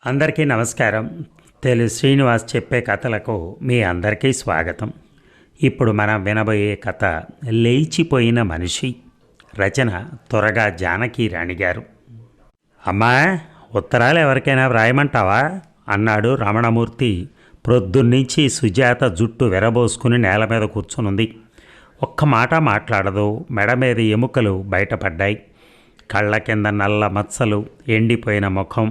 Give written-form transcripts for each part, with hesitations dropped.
అందరికీ నమస్కారం. శ్రీనివాస్ చెప్పే కథలకు మీ అందరికీ స్వాగతం. ఇప్పుడు మనం వినబోయే కథ లేచిపోయిన మనిషి. రచన త్వరగా జానకి రాణి గారు. అమ్మా, ఉత్తరాలు ఎవరికైనా వ్రాయమంటావా అన్నాడు రమణమూర్తి. ప్రొద్దున్నుంచి సుజాత జుట్టు విరబోసుకుని నేల మీద కూర్చునుంది. ఒక్క మాట మాట్లాడదు. మెడ మీద ఎముకలు బయటపడ్డాయి. కళ్ళ కింద నల్ల మచ్చలు, ఎండిపోయిన ముఖం.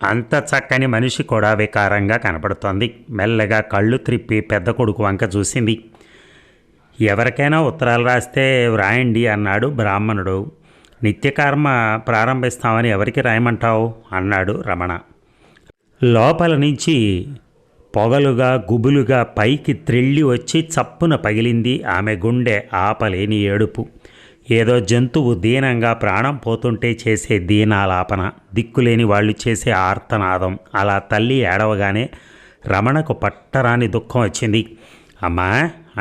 అంత చక్కని మనిషి కూడా వికారంగా కనపడుతోంది. మెల్లగా కళ్ళు త్రిప్పి పెద్ద కొడుకు వంక చూసింది. ఎవరికైనా ఉత్తరాలు రాస్తే వ్రాయండి అన్నాడు బ్రాహ్మణుడు. నిత్యకర్మ ప్రారంభిస్తామని ఎవరికి రాయమంటావు అన్నాడు రమణ. లోపల నుంచి పొగలుగా గుబులుగా పైకి త్రెళ్ళి వచ్చి చప్పున పగిలింది ఆమె గుండె. ఆపలేని ఏడుపు. ఏదో జంతువు దీనంగా ప్రాణం పోతుంటే చేసే దీనాలాపన, దిక్కులేని వాళ్ళు చేసే ఆర్తనాదం. అలా తల్లి ఏడవగానే రమణకు పట్టరాని దుఃఖం వచ్చింది. అమ్మా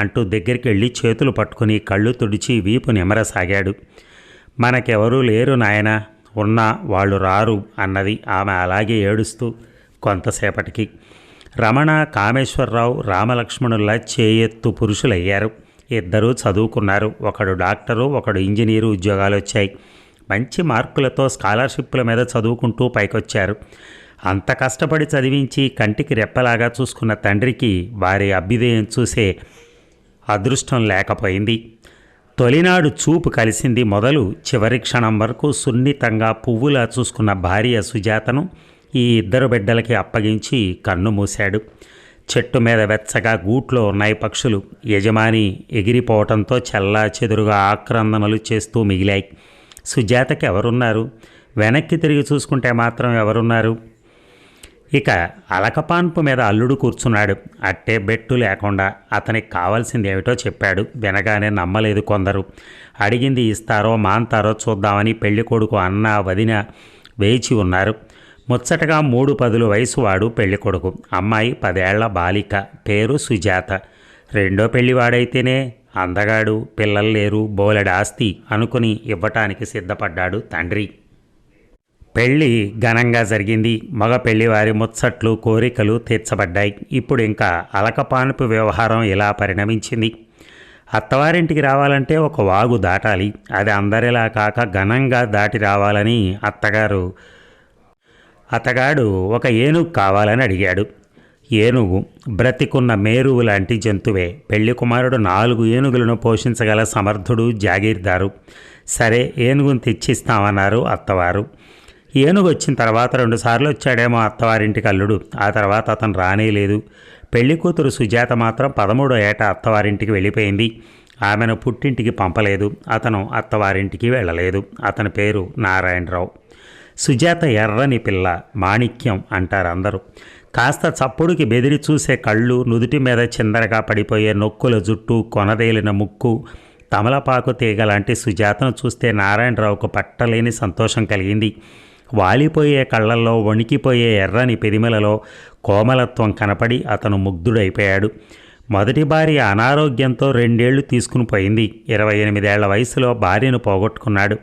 అంటూ దగ్గరికి వెళ్ళి చేతులు పట్టుకుని కళ్ళు తుడిచి వీపు నిమరసాగాడు. మనకెవరూ లేరు నాయనా, ఉన్నా వాళ్ళు రారు అన్నది ఆమె అలాగే ఏడుస్తూ. కొంతసేపటికి రమణ, కామేశ్వరరావు రామలక్ష్మణుల్లా చేయెత్తు పురుషులయ్యారు. ఇద్దరూ చదువుకున్నారు. ఒకడు డాక్టరు, ఒకడు ఇంజనీరు ఉద్యోగాలు వచ్చాయి. మంచి మార్కులతో స్కాలర్షిప్ల మీద చదువుకుంటూ పైకొచ్చారు. అంత కష్టపడి చదివించి కంటికి రెప్పలాగా చూసుకున్న తండ్రికి వారి అభ్యుదయం చూసే అదృష్టం లేకపోయింది. తొలినాడు చూపు కలిసింది మొదలు చివరి క్షణం వరకు సున్నితంగా పువ్వులా చూసుకున్న భార్య సుజాతను ఈ ఇద్దరు బిడ్డలకి అప్పగించి కన్ను మూశాడు. చెట్టు మీద వెచ్చగా గూట్లో ఉన్నాయి పక్షులు. యజమాని ఎగిరిపోవటంతో చల్లా చెదురుగా ఆక్రందనలు చేస్తూ మిగిలాయి. సుజాతకి ఎవరున్నారు? వెనక్కి తిరిగి చూసుకుంటే మాత్రం ఎవరున్నారు? ఇక అలకపాన్పు మీద అల్లుడు కూర్చున్నాడు. అట్టే బెట్టు లేకుండా. అతనికి కావాల్సింది ఏమిటో చెప్పాడు. వినగానే నమ్మలేదు కొందరు. అడిగింది ఇస్తారో మాంతారో చూద్దామని పెళ్లి కొడుకు అన్న వదిన వేచి ఉన్నారు. ముచ్చటగా 3-10 వయసువాడు పెళ్లి కొడుకు. అమ్మాయి 10 ఏళ్ల బాలిక. పేరు సుజాత. రెండో పెళ్లివాడైతేనే అందగాడు, పిల్లలు లేరు, బోలెడు ఆస్తి అనుకుని ఇవ్వటానికి సిద్ధపడ్డాడు తండ్రి. పెళ్ళి ఘనంగా జరిగింది. మగ పెళ్లివారి ముచ్చట్లు, కోరికలు తీర్చబడ్డాయి. ఇప్పుడు ఇంకా అలకపానుపు వ్యవహారం ఇలా పరిణమించింది. అత్తవారింటికి రావాలంటే ఒక వాగు దాటాలి. అది అందరిలా కాక ఘనంగా దాటి రావాలని అతగాడు ఒక ఏనుగు కావాలని అడిగాడు. ఏనుగు బ్రతికున్న మేరువు లాంటి జంతువే. పెళ్లి కుమారుడు 4 ఏనుగులను పోషించగల సమర్థుడు, జాగీర్దారు. సరే, ఏనుగును తెచ్చిస్తామన్నారు అత్తవారు. ఏనుగు వచ్చిన తర్వాత 2 సార్లు వచ్చాడేమో అత్తవారింటికి అల్లుడు. ఆ తర్వాత అతను రానేలేదు. పెళ్లి కూతురు సుజాత మాత్రం 13వ ఏట అత్తవారింటికి వెళ్ళిపోయింది. ఆమెను పుట్టింటికి పంపలేదు. అతను అత్తవారింటికి వెళ్ళలేదు. అతని పేరు నారాయణరావు. సుజాత ఎర్రని పిల్ల, మాణిక్యం అంటారు అందరూ. కాస్త చప్పుడుకి బెదిరి చూసే కళ్ళు, నుదుటి మీద చిందరగా పడిపోయే నొక్కుల జుట్టు, కొనదేలిన ముక్కు, తమలపాకు తీగ లాంటి సుజాతను చూస్తే నారాయణరావుకు పట్టలేని సంతోషం కలిగింది. వాలిపోయే కళ్ళల్లో, వణికిపోయే ఎర్రని పెదిమలలో కోమలత్వం కనపడి అతను ముగ్ధుడైపోయాడు. మొదటి భార్య అనారోగ్యంతో 2 ఏళ్లు తీసుకుని పోయింది. 28 ఏళ్ల వయసులో భార్యను పోగొట్టుకున్నాడు.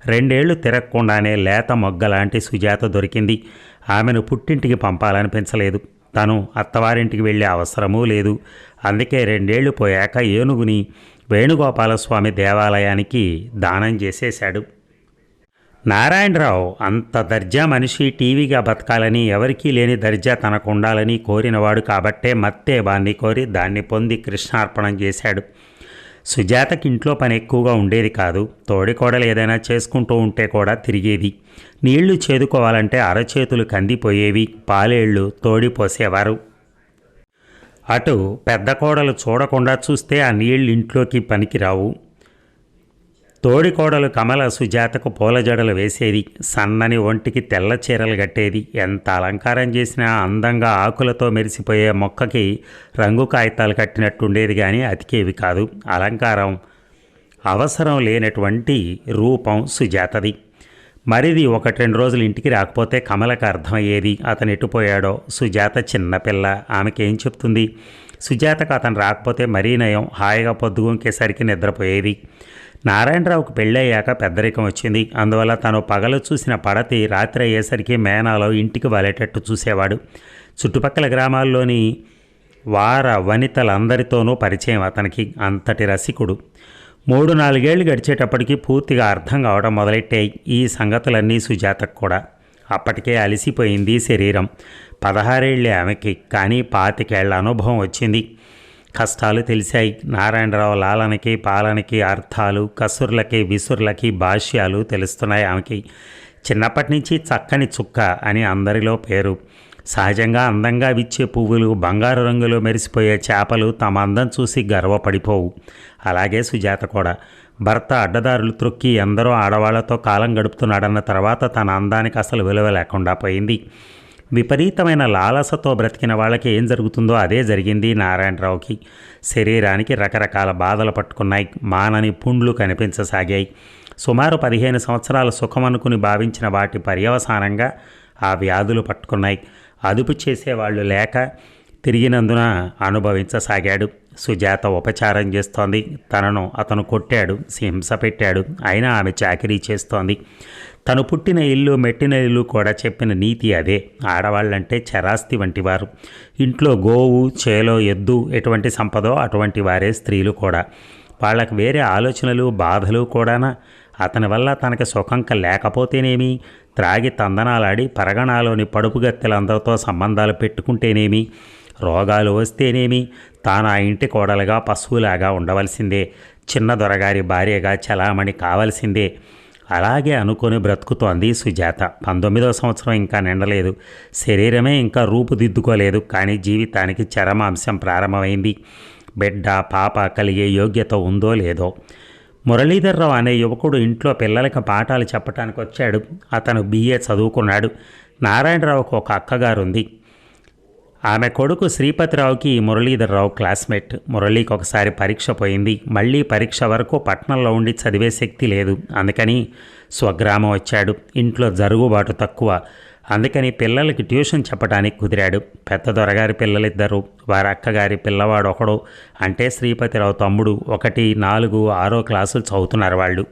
2 ఏళ్లు తిరగకుండానే లేత మొగ్గలాంటి సుజాత దొరికింది. ఆమెను పుట్టింటికి పంపాలనిపించలేదు. తను అత్తవారింటికి వెళ్ళే అవసరమూ లేదు. అందుకే 2 ఏళ్లు పోయాక ఏనుగుని వేణుగోపాలస్వామి దేవాలయానికి దానం చేసేశాడు. నారాయణరావు అంత దర్జా మనిషి టీవీగా బతకాలని, ఎవరికీ లేని దర్జా తనకు ఉండాలని కోరినవాడు కాబట్టే మత్తే బాన్ని కోరి దాన్ని పొంది కృష్ణార్పణం చేశాడు. సుజాతకి ఇంట్లో పని ఎక్కువగా ఉండేది కాదు. తోడికోడలు ఏదైనా చేసుకుంటూ ఉంటే కూడా తిరిగేది. నీళ్లు చేదుకోవాలంటే అరచేతులు కందిపోయేవి. పాలేళ్లు తోడిపోసేవారు. అటు పెద్ద కోడలు చూడకుండా చూస్తే ఆ నీళ్లు ఇంట్లోకి పనికిరావు. తోడికోడలు కమల సుజాతకు పూల జడలు వేసేది. సన్నని ఒంటికి తెల్ల చీరలు కట్టేది. ఎంత అలంకారం చేసినా అందంగా ఆకులతో మెరిసిపోయే మొక్కకి రంగు కాగితాలు కట్టినట్టుండేది కానీ అతికేవి కాదు. అలంకారం అవసరం లేనటువంటి రూపం సుజాతది. మరిది 1-2 రోజులు ఇంటికి రాకపోతే కమలకు అర్థమయ్యేది అతను ఎటుపోయాడో. సుజాత చిన్నపిల్ల, ఆమెకేం చెప్తుంది? సుజాతకు అతను రాకపోతే మరీ నయం, హాయిగా పొద్దుగుంకేసరికి నిద్రపోయేది. నారాయణరావుకు పెళ్ళయ్యాక పెద్దరికం వచ్చింది. అందువల్ల తను పగలు చూసిన పడతి రాత్రి అయ్యేసరికి మేనాలో ఇంటికి వాలేటట్టు చూసేవాడు. చుట్టుపక్కల గ్రామాల్లోని వార వనితలందరితోనూ పరిచయం అతనికి. అంతటి రసికుడు. 3-4 ఏళ్ళు గడిచేటప్పటికి పూర్తిగా అర్థం కావడం మొదలెట్టాయి ఈ సంగతులన్నీ సుజాతకు కూడా. అప్పటికే అలసిపోయింది శరీరం. 16 ఏళ్లే ఆమెకి, కానీ 25 ఏళ్ల అనుభవం వచ్చింది. కష్టాలు తెలిసాయి. నారాయణరావు లాలనకి పాలనకి అర్థాలు, కసుర్లకి విసుర్లకి భాష్యాలు తెలుస్తున్నాయి ఆమెకి. చిన్నప్పటి నుంచి చక్కని చుక్క అని అందరిలో పేరు. సహజంగా అందంగా విచ్చే పువ్వులు, బంగారు రంగులో మెరిసిపోయే చేపలు తమ అందం చూసి గర్వపడిపోవు. అలాగే సుజాత కూడా. భర్త అడ్డదారులు త్రొక్కి ఎందరో ఆడవాళ్లతో కాలం గడుపుతున్నాడన్న తర్వాత తన అందానికి అసలు విలువ లేకుండా పోయింది. విపరీతమైన లాలసతో బ్రతికిన వాళ్ళకి ఏం జరుగుతుందో అదే జరిగింది నారాయణరావుకి. శరీరానికి రకరకాల బాధలు పట్టుకున్నాయి. మానని పుండ్లు కనిపించసాగాయి. సుమారు 15 సంవత్సరాల సుఖమనుకుని భావించిన వాటి పర్యవసానంగా ఆ వ్యాధులు పట్టుకున్నాయి. అదుపు చేసేవాళ్లు లేక తిరిగినందున అనుభవించసాగాడు. సుజాత ఉపచారం చేస్తోంది. తనను అతను కొట్టాడు, హింస పెట్టాడు. అయినా ఆమె చాకిరీ చేస్తోంది. తను పుట్టిన ఇల్లు, మెట్టిన ఇల్లు కూడా చెప్పిన నీతి అదే. ఆడవాళ్ళంటే చరాస్తి వంటివారు. ఇంట్లో గోవు, చేలో ఎద్దు ఎటువంటి సంపదో అటువంటి వారే స్త్రీలు కూడా. వాళ్ళకి వేరే ఆలోచనలు, బాధలు కూడానా? అతని వల్ల తనకి సుఖంక లేకపోతేనేమి? త్రాగి తందనాలాడి పరగణాలోని పడుపుగత్తెలందరితో సంబంధాలు పెట్టుకుంటేనేమి? రోగాలు వస్తేనేమి? తాను ఆ ఇంటి కోడలుగా పశువులాగా ఉండవలసిందే. చిన్న దొరగారి భార్యగా చలామణి కావలసిందే. అలాగే అనుకొని బ్రతుకుతోంది సుజాత. 19వ సంవత్సరం ఇంకా నిండలేదు. శరీరమే ఇంకా రూపుదిద్దుకోలేదు. కానీ జీవితానికి చరమాంశం ప్రారంభమైంది. బిడ్డ పాప కలిగే యోగ్యత ఉందో లేదో. మురళీధర్రావు అనే యువకుడు ఇంట్లో పిల్లలకి పాఠాలు చెప్పడానికి వచ్చాడు. అతను BA చదువుకున్నాడు. నారాయణరావుకు ఒక అక్కగారుంది. ఆమె కొడుకు శ్రీపతిరావుకి మురళీధర్రావు క్లాస్మేట్. మురళీకి ఒకసారి పరీక్ష పోయింది. మళ్ళీ పరీక్ష వరకు పట్టణంలో ఉండి చదివే శక్తి లేదు. అందుకని స్వగ్రామం వచ్చాడు. ఇంట్లో జరుగుబాటు తక్కువ. అందుకని పిల్లలకి ట్యూషన్ చెప్పడానికి కుదిరాడు. పెద్ద దొరగారి పిల్లలిద్దరు, వారి అక్కగారి పిల్లవాడు ఒకడు. అంటే శ్రీపతిరావు తమ్ముడు. 1, 4, 6 క్లాసులు చదువుతున్నారు వాళ్ళు.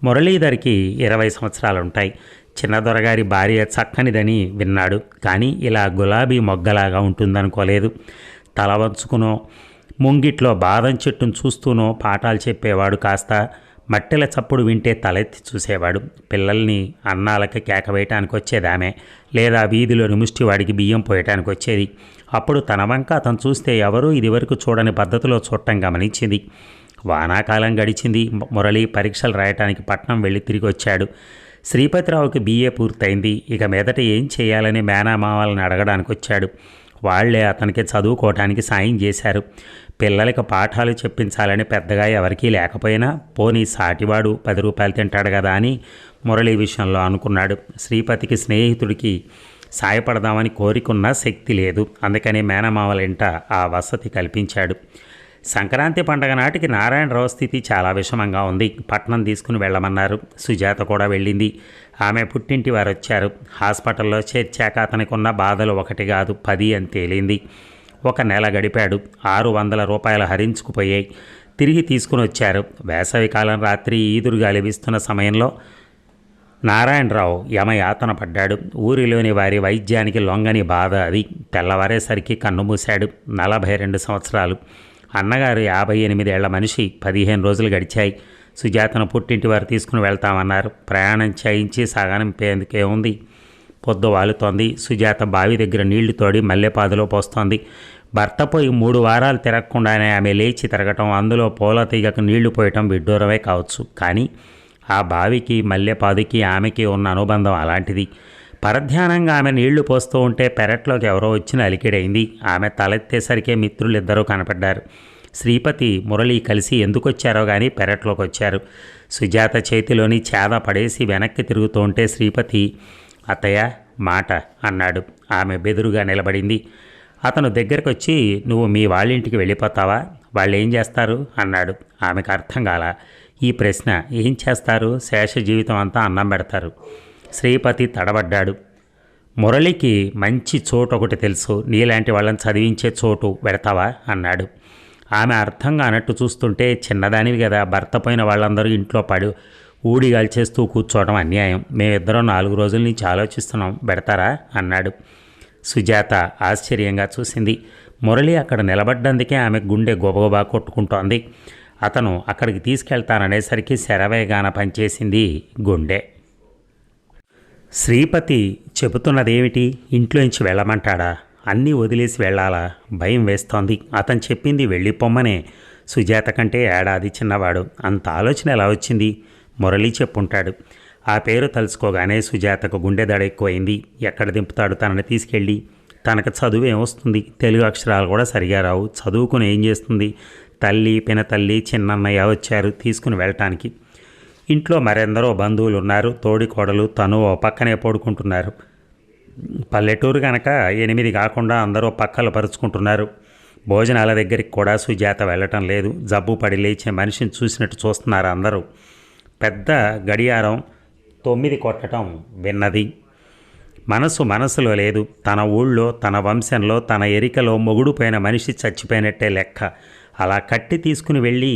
మురళీధర్కి 20 సంవత్సరాలుంటాయి. చిన్న దొరగారి భార్య చక్కనిదని విన్నాడు. కానీ ఇలా గులాబీ మొగ్గలాగా ఉంటుందనుకోలేదు. తల వంచుకునో, ముంగిట్లో బాదం చెట్టును చూస్తూనో పాఠాలు చెప్పేవాడు. కాస్త మట్టెల చప్పుడు వింటే తలెత్తి చూసేవాడు. పిల్లల్ని అన్నాలకి కేక వేయటానికి వచ్చేదామె, లేదా వీధిలోని ముష్టివాడికి బియ్యం పోయటానికి వచ్చేది. అప్పుడు తన వంక అతను చూస్తే ఎవరూ ఇదివరకు చూడని పద్ధతిలో చూడటం గమనించింది. వానాకాలం గడిచింది. మురళి పరీక్షలు రాయటానికి పట్నం వెళ్ళి తిరిగి వచ్చాడు. శ్రీపతిరావుకి BA పూర్తయింది. ఇక మీదట ఏం చేయాలని మేనమామల్ని అడగడానికి వచ్చాడు. వాళ్లే అతనికి చదువుకోవటానికి సాయం చేశారు. పిల్లలకి పాఠాలు చెప్పించాలని పెద్దగా ఎవరికీ లేకపోయినా పోనీ సాటివాడు 10 రూపాయలు తింటాడు కదా అని మురళి విషయంలో అనుకున్నాడు. శ్రీపతికి స్నేహితుడికి సాయపడదామని కోరికున్న శక్తి లేదు. అందుకని మేనమామలింట ఆ వసతి కల్పించాడు. సంక్రాంతి పండగ నాటికి నారాయణరావు స్థితి చాలా విషమంగా ఉంది. పట్నం తీసుకుని వెళ్ళమన్నారు. సుజాత కూడా వెళ్ళింది. ఆమె పుట్టింటి వారు వచ్చారు. హాస్పిటల్లో చేర్చాక అతనికి ఉన్న బాధలు 1 కాదు 10 అని తేలింది. 1 నెల గడిపాడు. 600 రూపాయలు హరించుకుపోయాయి. తిరిగి తీసుకుని వచ్చారు. వేసవికాలం రాత్రి ఈదురుగాలి వీస్తున్న సమయంలో నారాయణరావు యమయాతన పడ్డాడు. ఊరిలోని వారి వైద్యానికి లొంగని బాధ అది. తెల్లవారేసరికి కన్నుమూశాడు. 42 సంవత్సరాలు. అన్నగారు 58 ఏళ్ల మనిషి. 15 రోజులు గడిచాయి. సుజాతను పుట్టింటి వారు తీసుకుని వెళ్తామన్నారు. ప్రయాణం చేయించి సాగనింపేందుకే ఉంది. పొద్దు వాలుతోంది. సుజాత బావి దగ్గర నీళ్లు తోడి మల్లెపాదులో పోస్తోంది. భర్త పోయి 3 వారాలు తిరగకుండానే ఆమె లేచి తిరగటం, అందులో పూల తీగకు నీళ్లు పోయటం విడ్డూరమే కావచ్చు. కానీ ఆ బావికి, మల్లెపాదుకి ఆమెకి ఉన్న అనుబంధం అలాంటిది. పరధ్యానంగా ఆమె నీళ్లు పోస్తూ ఉంటే పెరట్లోకి ఎవరో వచ్చిన అలికిడైంది. ఆమె తలెత్తేసరికే మిత్రులిద్దరూ కనపడ్డారు. శ్రీపతి, మురళి కలిసి ఎందుకొచ్చారో కానీ పెరట్లోకి వచ్చారు. సుజాత చేతిలోని చేద పడేసి వెనక్కి తిరుగుతూ ఉంటే శ్రీపతి, అత్తయ్య మాట అన్నాడు. ఆమె బెదురుగా నిలబడింది. అతను దగ్గరకు వచ్చి, నువ్వు మీ వాళ్ళింటికి వెళ్ళిపోతావా? వాళ్ళు ఏం చేస్తారు అన్నాడు. ఆమెకు అర్థం కాల ఈ ప్రశ్న. ఏం చేస్తారు? శేష జీవితం అంతా అన్నం పెడతారు. శ్రీపతి తడబడ్డాడు. మురళికి మంచి చోటు ఒకటి తెలుసు. నీలాంటి వాళ్ళని చదివించే చోటు పెడతావా అన్నాడు. ఆమె అర్థం కానట్టు చూస్తుంటే చిన్నదానివి కదా, భర్త పోయిన వాళ్ళందరూ ఇంట్లో ఊడిగాల్చేస్తూ కూర్చోవడం అన్యాయం. మేమిద్దరం 4 రోజుల నుంచి ఆలోచిస్తున్నాం, పెడతారా అన్నాడు. సుజాత ఆశ్చర్యంగా చూసింది. మురళి అక్కడ నిలబడ్డందుకే ఆమె గుండె గొబగొబా కొట్టుకుంటోంది. అతను అక్కడికి తీసుకెళ్తాననేసరికి శరవేగాన పనిచేసింది గుండె. శ్రీపతి చెబుతున్నదేమిటి? ఇంట్లోంచి వెళ్ళమంటాడా? అన్నీ వదిలేసి వెళ్ళాలా? భయం వేస్తోంది. అతను చెప్పింది వెళ్ళిపోమ్మనే. సుజాత కంటే ఏడాది చిన్నవాడు. అంత ఆలోచన ఎలా వచ్చింది? మురళి చెప్పుంటాడు. ఆ పేరు తలుచుకోగానే సుజాతకు గుండె దడ ఎక్కువైంది. ఎక్కడ దింపుతాడు తనని తీసుకెళ్ళి? తనకు చదువు ఏమొస్తుంది? తెలుగు అక్షరాలు కూడా సరిగా రావు. చదువుకుని ఏం చేస్తుంది? తల్లి, పినతల్లి, చిన్నన్నయ్య వచ్చారు తీసుకుని వెళ్ళటానికి. ఇంట్లో మరెందరో బంధువులు ఉన్నారు. తోడి కోడలు తను ఓ పక్కనే పడుకుంటున్నారు. పల్లెటూరు కనుక 8 కాకుండా అందరూ పక్కలు పరుచుకుంటున్నారు. భోజనాల దగ్గరికి కూడా సుజాత వెళ్ళటం లేదు. జబ్బు పడి లేచే మనిషిని చూసినట్టు చూస్తున్నారు అందరూ. పెద్ద గడియారం 9 కొట్టడం విన్నది. మనసులో లేదు. తన ఊళ్ళో, తన వంశంలో, తన ఎరికలో మొగుడు పోయిన మనిషి చచ్చిపోయినట్టే లెక్క. అలా కట్టి తీసుకుని వెళ్ళి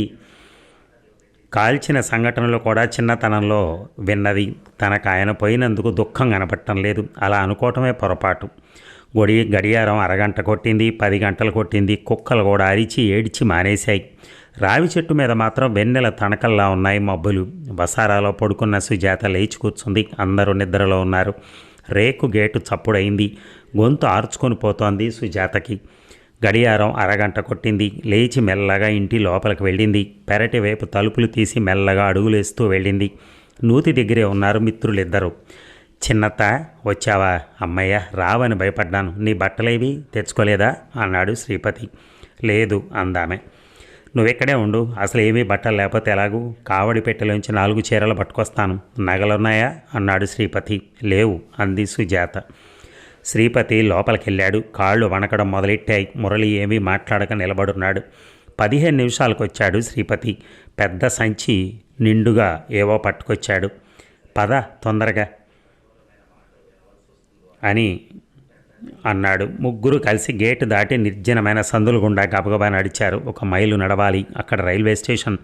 కాల్చిన సంఘటనలు కూడా చిన్నతనంలో విన్నది. తనకు ఆయన పోయినందుకు దుఃఖం కనపడటం లేదు. అలా అనుకోవటమే పొరపాటు. గడియారం అరగంట కొట్టింది, 10 గంటలు కొట్టింది. కుక్కలు కూడా అరిచి ఏడిచి మానేశాయి. రావి చెట్టు మీద మాత్రం వెన్నెల తణకల్లా ఉన్నాయి మబ్బులు. వసారాలో పడుకున్న సుజాత లేచి కూర్చుంది. అందరూ నిద్రలో ఉన్నారు. రేకు గేటు చప్పుడైంది. గొంతు ఆర్చుకొని పోతోంది సుజాతకి. గడియారం అరగంట కొట్టింది. లేచి మెల్లగా ఇంటి లోపలికి వెళ్ళింది. పెరటి వైపు తలుపులు తీసి మెల్లగా అడుగులేస్తూ వెళ్ళింది. నూతి దగ్గరే ఉన్నారు మిత్రులిద్దరూ. చిన్నత్త వచ్చావా? అమ్మయ్య, రావని భయపడ్డాను. నీ బట్టలేవి తెచ్చుకోలేదా అన్నాడు శ్రీపతి. లేదు అందామె. నువ్వెక్కడే ఉండు, అసలు ఏమీ బట్టలు లేకపోతే ఎలాగూ? కావడి పెట్టెలోంచి 4 చీరలు పట్టుకొస్తాను. నగలున్నాయా అన్నాడు శ్రీపతి. లేవు అంది సుజాత. శ్రీపతి లోపలికెళ్ళాడు. కాళ్ళు వణకడం మొదలెట్టాయి. మురళి ఏమీ మాట్లాడక నిలబడున్నాడు. 15 నిమిషాలకు వచ్చాడు శ్రీపతి. పెద్ద సంచి నిండుగా ఏవో పట్టుకొచ్చాడు. పద తొందరగా అని అన్నాడు. ముగ్గురు కలిసి గేటు దాటి నిర్జనమైన సందులు గుండా గబగబా నడిచారు. 1 మైలు నడవాలి. అక్కడ రైల్వే స్టేషన్.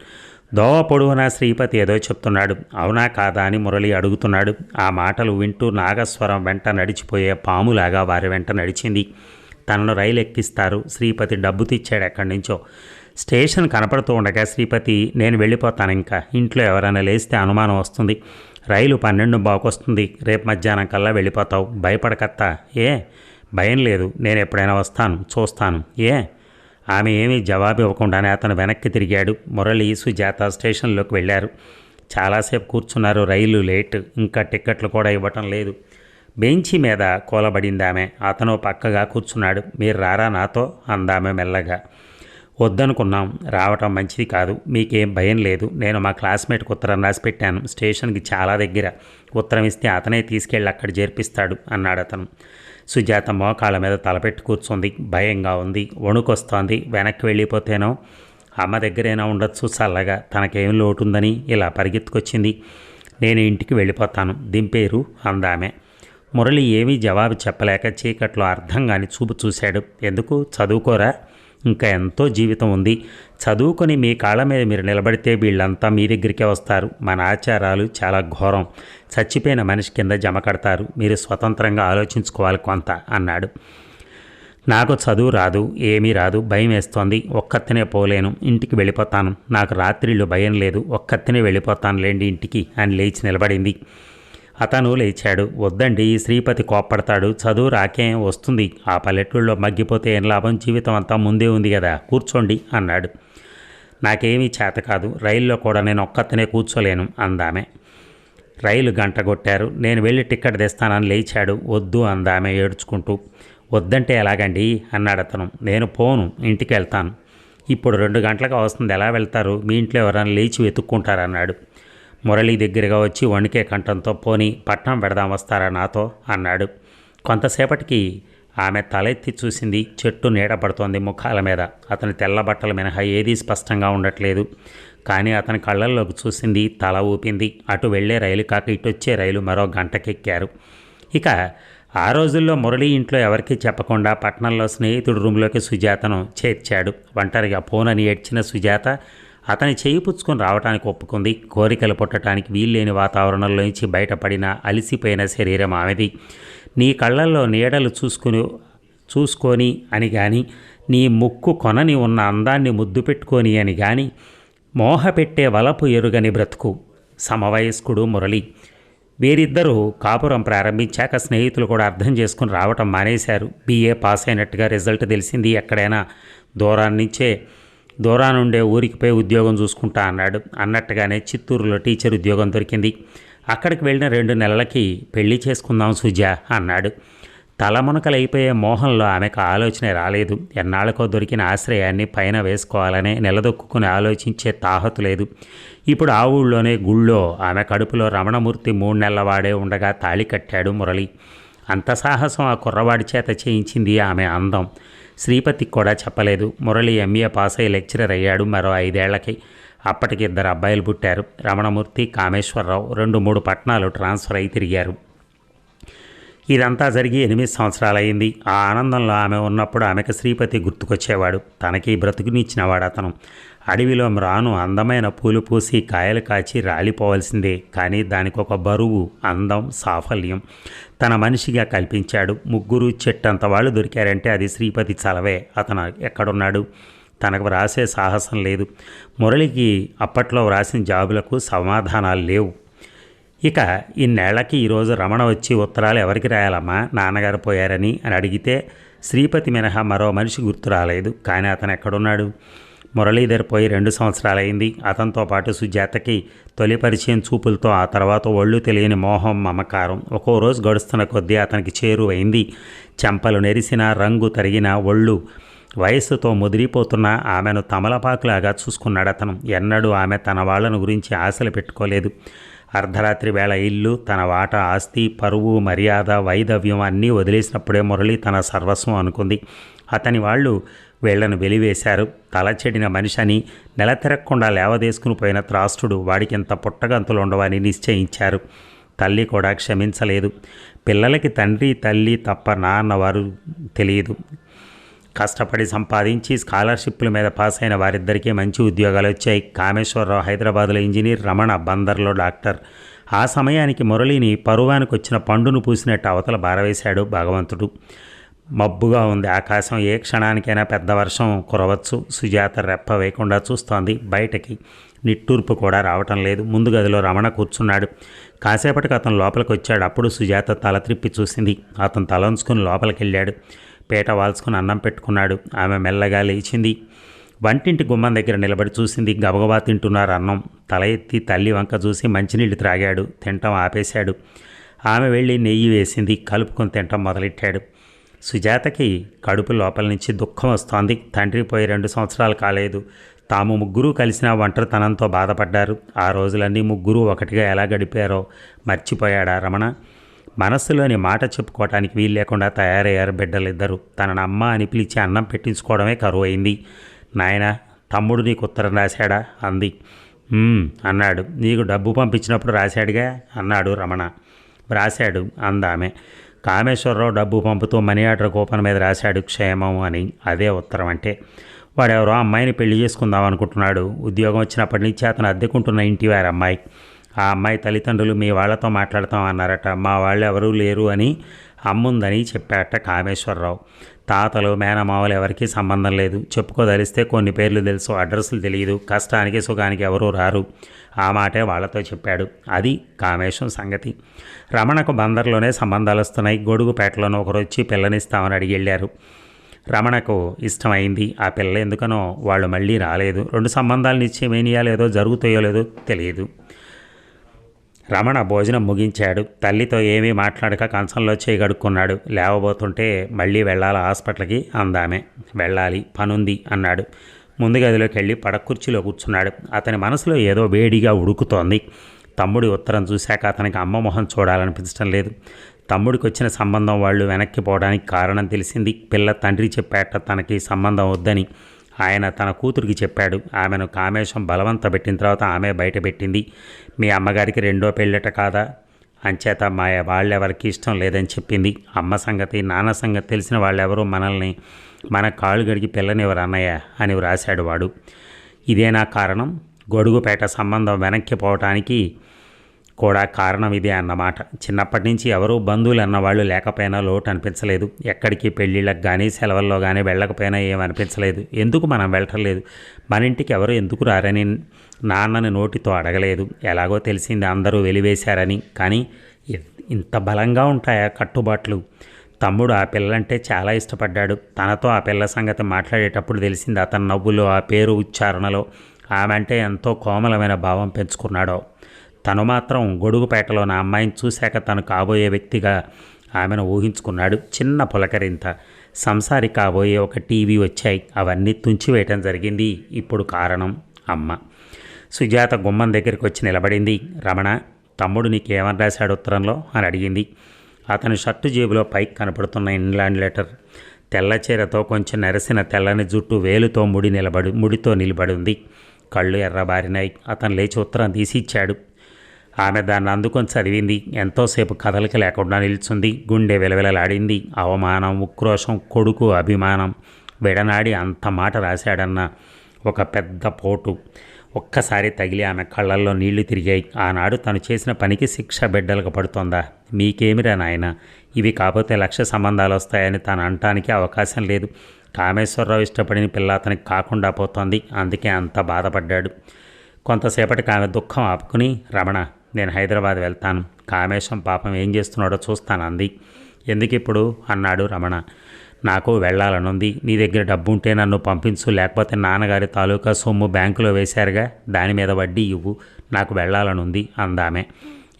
దోవ పొడవునా శ్రీపతి ఏదో చెప్తున్నాడు. అవునా కాదా అని మురళి అడుగుతున్నాడు. ఆ మాటలు వింటూ నాగస్వరం వెంట నడిచిపోయే పాములాగా వారి వెంట నడిచింది. తనను రైలు ఎక్కిస్తారు. శ్రీపతి డబ్బు తెచ్చాడు ఎక్కడి నుంచో. స్టేషన్ కనపడుతూ ఉండగా శ్రీపతి, నేను వెళ్ళిపోతాను, ఇంకా ఇంట్లో ఎవరైనా లేస్తే అనుమానం వస్తుంది. రైలు 12:15 వస్తుంది. రేపు మధ్యాహ్నం కల్లా వెళ్ళిపోతావు. భయపడకత్తా. ఏ భయం లేదు, నేను ఎప్పుడైనా వస్తాను, చూస్తాను. ఏ ఆమె ఏమీ జవాబు ఇవ్వకుండానే అతను వెనక్కి తిరిగాడు. మురళి, సుజాత స్టేషన్లోకి వెళ్ళారు. చాలాసేపు కూర్చున్నారు. రైలు లేట్. ఇంకా టిక్కెట్లు కూడా ఇవ్వటం లేదు. బెంచి మీద కూలబడింది ఆమె. అతను పక్కగా కూర్చున్నాడు. మీరు రారా నాతో అందామె మెల్లగా. వద్దనుకున్నాం, రావటం మంచిది కాదు. మీకేం భయం లేదు. నేను మా క్లాస్మేట్కి ఉత్తరం రాసి పెట్టాను. స్టేషన్కి చాలా దగ్గర. ఉత్తరం ఇస్తే అతనే తీసుకెళ్ళి అక్కడ చేర్పిస్తాడు అన్నాడు అతను. సుజాత మోకాళ్ళ మీద తలపెట్టి కూర్చుంది. భయంగా ఉంది. వణుకొస్తోంది. వెనక్కి వెళ్ళిపోతేనో అమ్మ దగ్గరైనా ఉండొచ్చు చల్లగా. తనకేం లోటుందని ఇలా పరిగెత్తుకొచ్చింది. నేను ఇంటికి వెళ్ళిపోతాను, దింపేరు అందామె. మురళి ఏమీ జవాబు చెప్పలేక చీకట్లో అర్థం కాని చూపు చూశాడు. ఎందుకు? చదువుకోరా? ఇంకా ఎంతో జీవితం ఉంది. చదువుకొని మీ కాళ్ళ మీద మీరు నిలబడితే వీళ్ళంతా మీ దగ్గరికే వస్తారు. మన ఆచారాలు చాలా ఘోరం. చచ్చిపోయిన మనిషి కింద జమ కడతారు. మీరు స్వతంత్రంగా ఆలోచించుకోవాలి కొంత అన్నాడు. నాకు చదువు రాదు, ఏమీ రాదు. భయం వేస్తోంది. ఒక్కతినే పోలేను. ఇంటికి వెళ్ళిపోతాను. నాకు రాత్రిళ్ళు భయం లేదు. ఒక్కతినే వెళ్ళిపోతాను లేండి ఇంటికి అని లేచి నిలబడింది. అతను లేచాడు. వద్దండి, శ్రీపతి కోప్పడతాడు. చదువు రాకేం వస్తుంది. ఆ పల్లెటూళ్ళలో మగ్గిపోతే ఏం లాభం? జీవితం అంతా ముందే ఉంది కదా, కూర్చోండి అన్నాడు. నాకేమీ చేత కాదు. రైల్లో కూడా నేను ఒక్కతనే కూర్చోలేను అందామె. రైలు గంట కొట్టారు. నేను వెళ్ళి టిక్కెట్ తెస్తానని లేచాడు. వద్దు అందామె ఏడ్చుకుంటూ. వద్దంటే ఎలాగండి అన్నాడు అతను. నేను పోను, ఇంటికి వెళ్తాను. ఇప్పుడు 2 గంటలకు వస్తుంది, ఎలా వెళ్తారు? మీ ఇంట్లో ఎవరైనా లేచి వెతుక్కుంటారన్నాడు. మురళి దగ్గరగా వచ్చి వణికే కంఠంతో, పోనీ పట్నం పెడదాం, వస్తారా నాతో అన్నాడు. కొంతసేపటికి ఆమె తలెత్తి చూసింది. చెట్టు నీడ పడుతోంది ముఖాల మీద. అతని తెల్ల బట్టల మినహా ఏదీ స్పష్టంగా ఉండట్లేదు. కానీ అతని కళ్ళల్లోకి చూసింది. తల ఊపింది. అటు వెళ్లే రైలు కాక ఇటొచ్చే రైలు మరో గంటకెక్కారు. ఇక ఆ రోజుల్లో మురళి ఇంట్లో ఎవరికీ చెప్పకుండా పట్నంలో స్నేహితుడి రూమ్లోకి సుజాతను చేర్చాడు. ఒంటరిగా పోనని ఏడ్చిన సుజాత అతని చేయి పుచ్చుకొని రావడానికి ఒప్పుకుంది. కోరికలు పుట్టడానికి వీల్లేని వాతావరణంలోంచి బయటపడిన అలిసిపోయిన శరీరం ఆమెది. నీ కళ్ళల్లో నీడలు చూసుకొని అని కానీ, నీ ముక్కు కొనని ఉన్న అందాన్ని ముద్దు పెట్టుకొని అని కానీ, మోహపెట్టే వలపు ఎరుగని బ్రతుకు. సమవయస్కుడు మురళి. వీరిద్దరూ కాపురం ప్రారంభించాక స్నేహితులు కూడా అర్థం చేసుకుని రావటం మానేశారు. బీఏ పాస్ అయినట్టుగా రిజల్ట్ తెలిసింది. ఎక్కడైనా దూరానుండే ఊరికి పోయి ఉద్యోగం చూసుకుంటా అన్నాడు. అన్నట్టుగానే చిత్తూరులో టీచర్ ఉద్యోగం దొరికింది. అక్కడికి వెళ్ళిన 2 నెలలకి పెళ్లి చేసుకుందాం సుజా అన్నాడు. తలమునకలైపోయే మోహంలో ఆమెకు ఆలోచనే రాలేదు. ఎన్నాళ్ళకో దొరికిన ఆశ్రయాన్ని పైన వేసుకోవాలనే నిలదొక్కుని ఆలోచించే తాహతు లేదు. ఇప్పుడు ఆ ఊళ్ళోనే గుళ్ళో ఆమె కడుపులో రమణమూర్తి 3 నెలల వాడే ఉండగా తాళి కట్టాడు మురళి. అంత సాహసం ఆ కుర్రవాడి చేత చేయించింది ఆమె అందం. శ్రీపతికి కూడా చెప్పలేదు. మురళి ఎంఏ పాస్ అయ్యి లెక్చరర్ అయ్యాడు మరో 5 ఏళ్లకి. అప్పటికి 2 అబ్బాయిలు పుట్టారు. రమణమూర్తి, కామేశ్వరరావు 2-3 పట్టణాలు ట్రాన్స్ఫర్ అయి తిరిగారు. ఇదంతా జరిగి 8 సంవత్సరాలైంది. ఆ ఆనందంలో ఆమె ఉన్నప్పుడు ఆమెకు శ్రీపతి గుర్తుకొచ్చేవాడు. తనకి బ్రతుకునిచ్చినవాడు అతను. అడవిలో మ్రాను అందమైన పూలు పూసి కాయలు కాచి రాలిపోవలసిందే, కానీ దానికి ఒక బరువు, అందం, సాఫల్యం తన మనిషిగా కల్పించాడు. 3 చెట్టంత వాళ్ళు దొరికారంటే అది శ్రీపతి చలవే. అతను ఎక్కడున్నాడు? తనకు వ్రాసే సాహసం లేదు. మురళికి అప్పట్లో వ్రాసిన జాబులకు సమాధానాలు లేవు. ఇక ఇన్నేళ్లకి ఈరోజు రమణ వచ్చి ఉత్తరాలు ఎవరికి రాయాలమ్మా, నాన్నగారు పోయారని అని అడిగితే శ్రీపతి మినహా మరో మనిషి గుర్తు రాలేదు. కానీ అతను ఎక్కడున్నాడు? మురళీధర్ పోయి 2 సంవత్సరాలైంది. అతనితో పాటు సుజాతకి తొలి పరిచయం చూపులతో, ఆ తర్వాత ఒళ్ళు తెలియని మోహం, మమకారం ఒక్కో రోజు గడుస్తున్న కొద్దీ అతనికి చేరువైంది. చెంపలు నెరిసిన, రంగు తరిగిన ఒళ్ళు, వయస్సుతో ముదిరిపోతున్న ఆమెను తమలపాకులాగా చూసుకున్నాడు అతను. ఎన్నడూ ఆమె తన వాళ్లను గురించి ఆశలు పెట్టుకోలేదు. అర్ధరాత్రి వేళ ఇల్లు, తన వాటా ఆస్తి, పరువు, మర్యాద, వైదవ్యం అన్నీ వదిలేసినప్పుడే మురళి తన సర్వస్వం అనుకుంది. అతని వాళ్ళు వీళ్లను వెలివేశారు. తలచెడిన మనిషిని, నెల తిరగకుండా లేవదేసుకుని పోయిన త్రాష్టుడు, వాడికింత పుట్టగంతులు ఉండవని నిశ్చయించారు. తల్లి కూడా క్షమించలేదు. పిల్లలకి తండ్రి తల్లి తప్ప నాన్నవారు తెలియదు. కష్టపడి సంపాదించి స్కాలర్షిప్ల మీద పాస్ అయిన వారిద్దరికీ మంచి ఉద్యోగాలు వచ్చాయి. కామేశ్వరరావు హైదరాబాద్లో ఇంజనీర్, రమణ బందర్లో డాక్టర్. ఆ సమయానికి మురళిని పరువానికి వచ్చిన పండును పూసినట్టు అవతల బారవేశాడు భగవంతుడు. మబ్బుగా ఉంది ఆకాశం. ఏ క్షణానికైనా పెద్ద వర్షం కురవచ్చు. సుజాత రెప్ప వేయకుండా చూస్తోంది. బయటకి నిట్టూర్పు కూడా రావటం లేదు. ముందు గదిలో రమణ కూర్చున్నాడు. కాసేపటికి అతను లోపలికి వచ్చాడు. అప్పుడు సుజాత తల త్రిప్పి చూసింది. అతను తలంచుకుని లోపలికి వెళ్ళాడు. పీట వాల్చుకుని అన్నం పెట్టుకున్నాడు. ఆమె మెల్లగా లేచింది. వంటింటి గుమ్మం దగ్గర నిలబడి చూసింది. గబగబా తింటున్నారు అన్నం. తల ఎత్తి తల్లి వంక చూసి మంచినీళ్ళు త్రాగాడు. తింటం ఆపేశాడు. ఆమె వెళ్ళి నెయ్యి వేసింది. కలుపుకొని తింటం మొదలెట్టాడు. సుజాతకి కడుపు లోపల నుంచి దుఃఖం వస్తోంది. తండ్రి పోయి 2 సంవత్సరాలు కాలేదు. తాము 3 కలిసిన ఒంటరితనంతో బాధపడ్డారు. ఆ రోజులన్నీ 3 ఒకటిగా ఎలా గడిపారో మర్చిపోయాడా రమణ? మనస్సులోని మాట చెప్పుకోవటానికి వీలు లేకుండా తయారయ్యారు బిడ్డలిద్దరూ. తనను అమ్మ అని పిలిచి అన్నం పెట్టించుకోవడమే కరువు అయింది. నాయన, తమ్ముడు నీకు ఉత్తరం రాశాడా అంది. అన్నాడు. నీకు డబ్బు పంపించినప్పుడు రాశాడుగా అన్నాడు రమణ. రాశాడు అందామె. కామేశ్వరరావు డబ్బు పంపుతూ మనీ ఆర్డర్ కూపన్ మీద రాశాడు క్షేమం అని. అదే ఉత్తరం అంటే. వాడెవరో అమ్మాయిని పెళ్లి చేసుకుందాం అనుకుంటున్నాడు. ఉద్యోగం వచ్చినప్పటి నుంచి అతను అద్దెకుంటున్న ఇంటి వారి అమ్మాయి. ఆ అమ్మాయి తల్లిదండ్రులు మీ వాళ్లతో మాట్లాడతాం అన్నారట. మా వాళ్ళు ఎవరూ లేరు అని అమ్ముందని చెప్పాట కామేశ్వరరావు. తాతలు, మేనమావలు ఎవరికీ సంబంధం లేదు. చెప్పుకోదలిస్తే కొన్ని పేర్లు తెలుసు, అడ్రస్లు తెలియదు. కష్టానికి సుఖానికి ఎవరూ రారు. ఆ మాటే వాళ్లతో చెప్పాడు. అది కామేశం సంగతి. రమణకు బందర్లోనే సంబంధాలు వస్తున్నాయి. గొడుగుపేటలోనూ ఒకరు వచ్చి పిల్లనిస్తామని అడిగి వెళ్ళారు. రమణకు ఇష్టమైంది. ఆ పిల్ల ఎందుకనో వాళ్ళు మళ్ళీ రాలేదు. 2 సంబంధాలు నిశ్చయమేనియా లేదో జరుగుతాయో లేదో తెలియదు. రమణ భోజనం ముగించాడు. తల్లితో ఏమీ మాట్లాడక కంచంలో చేయగడుక్కున్నాడు. లేవబోతుంటే మళ్ళీ వెళ్ళాలి హాస్పిటల్కి అందామె. వెళ్ళాలి, పనుంది అన్నాడు. ముందు గదిలోకి వెళ్ళి పడకుర్చీలో కూర్చున్నాడు. అతని మనసులో ఏదో వేడిగా ఉడుకుతోంది. తమ్ముడి ఉత్తరం చూశాక అతనికి అమ్మ మొహం చూడాలనిపించడం లేదు. తమ్ముడికి వచ్చిన సంబంధం వాళ్ళు వెనక్కి పోవడానికి కారణం తెలిసింది. పిల్ల తండ్రి చెప్పాట తనకి సంబంధం వద్దని. ఆయన తన కూతురికి చెప్పాడు. ఆమెను కామేశం బలవంత పెట్టిన తర్వాత ఆమె బయట పెట్టింది. మీ అమ్మగారికి 2వ పెళ్ళట కాదా అంచేత మా వాళ్ళెవరికి ఇష్టం లేదని చెప్పింది. అమ్మ సంగతి నాన్న సంగతి తెలిసిన వాళ్ళెవరూ మనల్ని మన కాళ్ళు గడికి పిల్లనివ్వరు అన్నయ్య అని వ్రాశాడు వాడు. ఇదేనా కారణం? గొడుగుపేట సంబంధం వెనక్కి పోవటానికి కూడా కారణం ఇదే అన్నమాట. చిన్నప్పటి నుంచి ఎవరూ బంధువులు అన్నవాళ్ళు లేకపోయినా లోటు అనిపించలేదు. ఎక్కడికి పెళ్ళిళ్ళకి కానీ సెలవుల్లో కానీ వెళ్ళకపోయినా ఏమనిపించలేదు. ఎందుకు మనం వెళ్ళటలేదు, మన ఇంటికి ఎవరు ఎందుకు రారని నాన్నని నోటితో అడగలేదు. ఎలాగో తెలిసింది అందరూ వెలివేశారని. కానీ ఇంత బలంగా ఉంటాయా కట్టుబాట్లు? తమ్ముడు ఆ పిల్లంటే చాలా ఇష్టపడ్డాడు. తనతో ఆ పిల్ల సంగతి మాట్లాడేటప్పుడు తెలిసింది అతని నవ్వులో, ఆ పేరు ఉచ్చారణలో ఆమె అంటే ఎంతో కోమలమైన భావం పెంచుకున్నాడో. తను మాత్రం గొడుగుపేటలో నా అమ్మాయిని చూశాక తను కాబోయే వ్యక్తిగా ఆమెను ఊహించుకున్నాడు. చిన్న పులకరింత, సంసారి కాబోయే ఒక టీవీ వచ్చాయి. అవన్నీ తుంచివేయటం జరిగింది. ఇప్పుడు కారణం అమ్మ. సుజాత గుమ్మం దగ్గరికి వచ్చి నిలబడింది. రమణ, తమ్ముడు నీకేమని రాశాడు ఉత్తరంలో అని అడిగింది. అతని షర్టు జేబులో పైకి కనపడుతున్న ఇంగ్లాండ్ లెటర్. తెల్ల చీరతో కొంచెం నెరసిన తెల్లని జుట్టు వేలుతో ముడితో నిలబడి ఉంది. కళ్ళు ఎర్రబారినాయి. అతను లేచి ఉత్తరం తీసి ఇచ్చాడు. ఆమె దాన్ని అందుకొని చదివింది. ఎంతోసేపు కదలిక లేకుండా నిల్చుంది. గుండె విలవిలలాడింది. అవమానం, ఉక్రోషం, కొడుకు అభిమానం విడనాడి అంత మాట రాశాడన్న ఒక పెద్ద పోటు ఒక్కసారి తగిలి ఆమె కళ్ళల్లో నీళ్లు తిరిగాయి. ఆనాడు తను చేసిన పనికి శిక్ష బిడ్డలకు పడుతోందా? మీకేమిరా నాయన, ఇవి కాకపోతే 1,00,000 సంబంధాలు వస్తాయని తను అనటానికి అవకాశం లేదు. కామేశ్వరరావు ఇష్టపడిన పిల్ల అతనికి కాకుండా పోతోంది. అందుకే అంత బాధపడ్డాడు. కొంతసేపటికి ఆమె దుఃఖం ఆపుకుని, రమణ, నేను హైదరాబాద్ వెళ్తాను. కామేశం పాపం ఏం చేస్తున్నాడో చూస్తాను అంది. ఎందుకు ఇప్పుడు అన్నాడు రమణ. నాకు వెళ్ళాలనుంది. నీ దగ్గర డబ్బు ఉంటే నన్ను పంపించు, లేకపోతే నాన్నగారి తాలూకా సొమ్ము బ్యాంకులో వేశారుగా, దాని మీద వడ్డీ ఇవ్వు. నాకు వెళ్ళాలనుంది అందామె.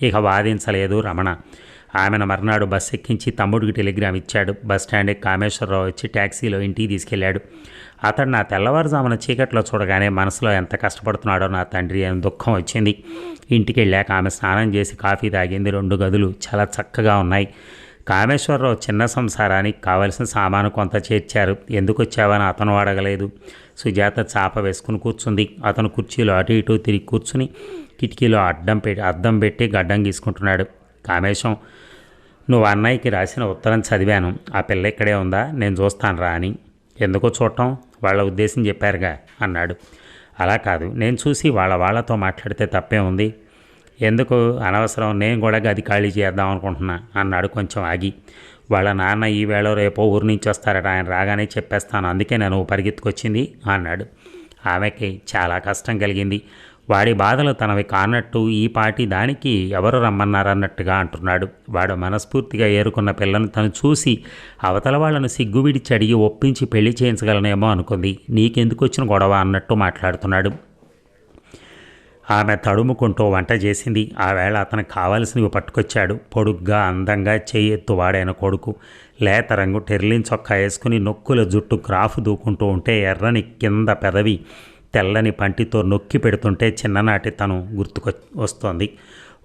ఇక వాదించలేదు రమణ. ఆమెను మర్నాడు బస్సు ఎక్కించి తమ్ముడికి టెలిగ్రామ్ ఇచ్చాడు. బస్టాండ్కి కామేశ్వరరావు వచ్చి ట్యాక్సీలో ఇంటికి తీసుకెళ్లాడు. అతడు నా తెల్లవారుజామున చీకట్లో చూడగానే మనసులో ఎంత కష్టపడుతున్నాడో నా తండ్రి అని దుఃఖం వచ్చింది. ఇంటికి వెళ్ళాక ఆమె స్నానం చేసి కాఫీ తాగింది. 2 గదులు చాలా చక్కగా ఉన్నాయి. కామేశ్వరరావు చిన్న సంసారానికి కావలసిన సామాను కొంత చేర్చారు. ఎందుకు వచ్చావని అతను అడగలేదు. సుజాత చాప వేసుకుని కూర్చుంది. అతను కుర్చీలో అటు ఇటు తిరిగి కూర్చుని కిటికీలో అద్దం పెట్టి గడ్డం గీసుకుంటున్నాడు. కామేశం, నువ్వు అన్నయ్యకి రాసిన ఉత్తరం చదివాను. ఆ పిల్ల ఇక్కడే ఉందా? నేను చూస్తాను రా అని. ఎందుకో చూడటం, వాళ్ళ ఉద్దేశం చెప్పారుగా అన్నాడు. అలా కాదు, నేను చూసి వాళ్ళతో మాట్లాడితే తప్పే ఉంది. ఎందుకు అనవసరం, నేను కూడా గది ఖాళీ చేద్దాం అనుకుంటున్నా అన్నాడు కొంచెం ఆగి. వాళ్ళ నాన్న ఈ వేళ రేపో ఊరి నుంచి వస్తారట, ఆయన రాగానే చెప్పేస్తాను, అందుకే నేను పరిగెత్తుకొచ్చింది అన్నాడు. ఆమెకి చాలా కష్టం కలిగింది. వాడి బాధలు తనవి కానట్టు ఈ పాటి దానికి ఎవరు రమ్మన్నారన్నట్టుగా అంటున్నాడు. వాడు మనస్ఫూర్తిగా ఏరుకున్న పిల్లను తను చూసి అవతల వాళ్ళను సిగ్గు విడిచి అడిగి ఒప్పించి పెళ్లి చేయించగలనేమో అనుకుంది. నీకెందుకు వచ్చిన గొడవ అన్నట్టు మాట్లాడుతున్నాడు. ఆమె తడుముకుంటూ వంట చేసింది. ఆ వేళ అతనికి కావాల్సినవి పట్టుకొచ్చాడు. పొడుగ్గా అందంగా చెయ్యెత్తు వాడైన కొడుకు లేత రంగు టెర్లిన్ చొక్కా వేసుకుని నొక్కుల జుట్టు క్రాఫ్ దూకుంటూ ఉంటే ఎర్రని కింద పెదవి తెల్లని పంటితో నొక్కి పెడుతుంటే చిన్ననాటి తను వస్తోంది.